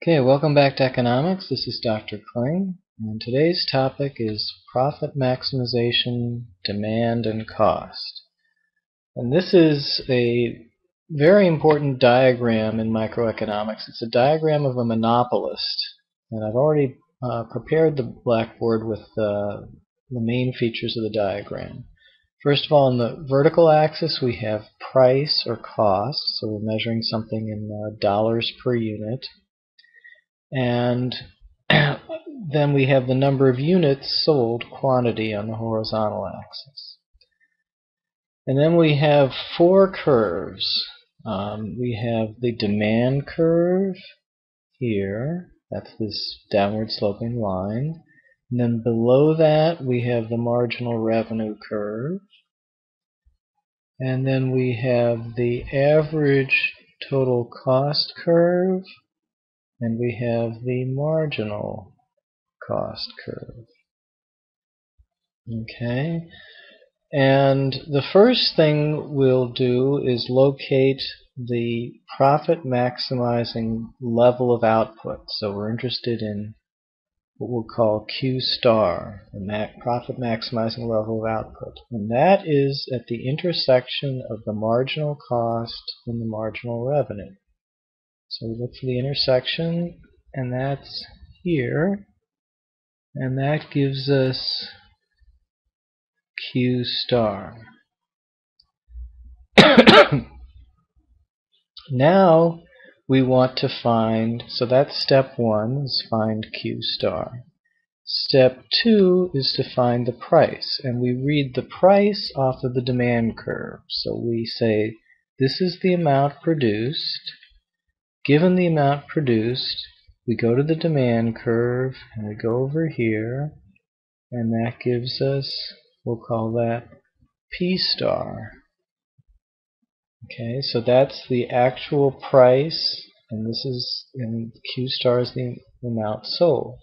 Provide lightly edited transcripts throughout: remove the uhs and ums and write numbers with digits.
Okay, welcome back to Economics. This is Dr. Kling, and today's topic is profit maximization, demand, and cost. And this is a very important diagram in microeconomics. It's a diagram of a monopolist, and I've already prepared the blackboard with the main features of the diagram. First of all, on the vertical axis we have price or cost, so we're measuring something in dollars per unit. And then we have the number of units sold, quantity, on the horizontal axis. And then we have four curves. We have the demand curve here. That's this downward sloping line. And then below that we have the marginal revenue curve. And then we have the average total cost curve. And we have the marginal cost curve. Okay, and the first thing we'll do is locate the profit maximizing level of output. So we're interested in what we'll call Q star, the profit maximizing level of output. And that is at the intersection of the marginal cost and the marginal revenue. So we look for the intersection, and that's here, and that gives us Q star. Now we want to find, so that's step one, is find Q star. Step two is to find the price, and we read the price off of the demand curve. So we say this is the amount produced. Given the amount produced, we go to the demand curve and we go over here, and that gives us, we'll call that P star. Okay, so that's the actual price, and this is, and Q star is the amount sold.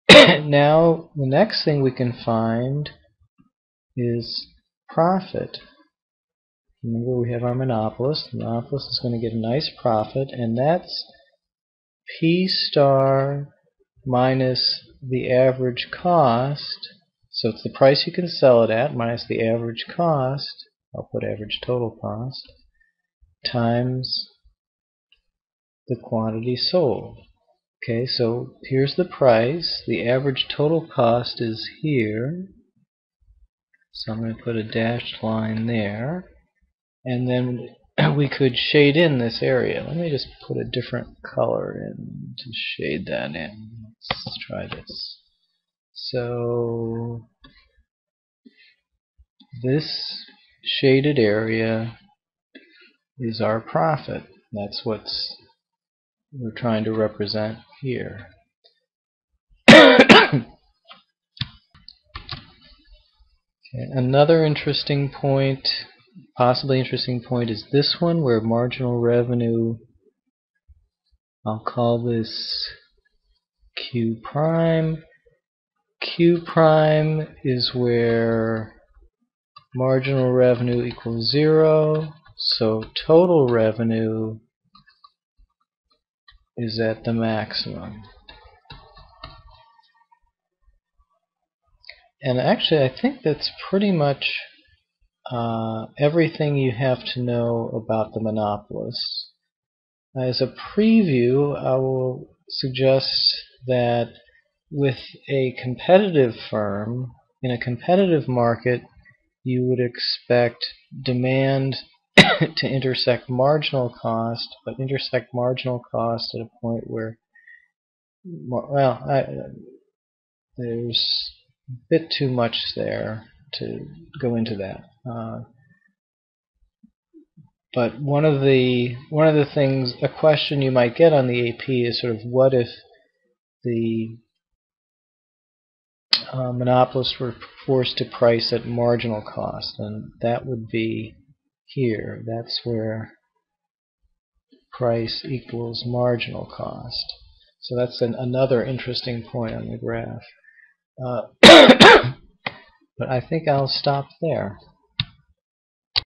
Now the next thing we can find is profit. Remember, we have our monopolist. The monopolist is going to get a nice profit, and that's P star minus the average cost. So it's the price you can sell it at minus the average cost. I'll put average total cost times the quantity sold. Okay, so here's the price. The average total cost is here. So I'm going to put a dashed line there. And then we could shade in this area. Let me just put a different color in to shade that in. Let's try this. So this shaded area is our profit. That's what we're trying to represent here. Okay, another interesting point, possibly interesting point, is this one where marginal revenue, I'll call this Q prime. Q prime is where marginal revenue equals 0, so total revenue is at the maximum. And actually, I think that's pretty much everything you have to know about the monopolists. As a preview, I will suggest that with a competitive firm, in a competitive market, you would expect demand to intersect marginal cost, but intersect marginal cost at a point where, well, there's a bit too much there to go into that. But one of the things, a question you might get on the AP is sort of, what if the monopolists were forced to price at marginal cost? And that would be here. That's where price equals marginal cost. So that's another interesting point on the graph. But I think I'll stop there.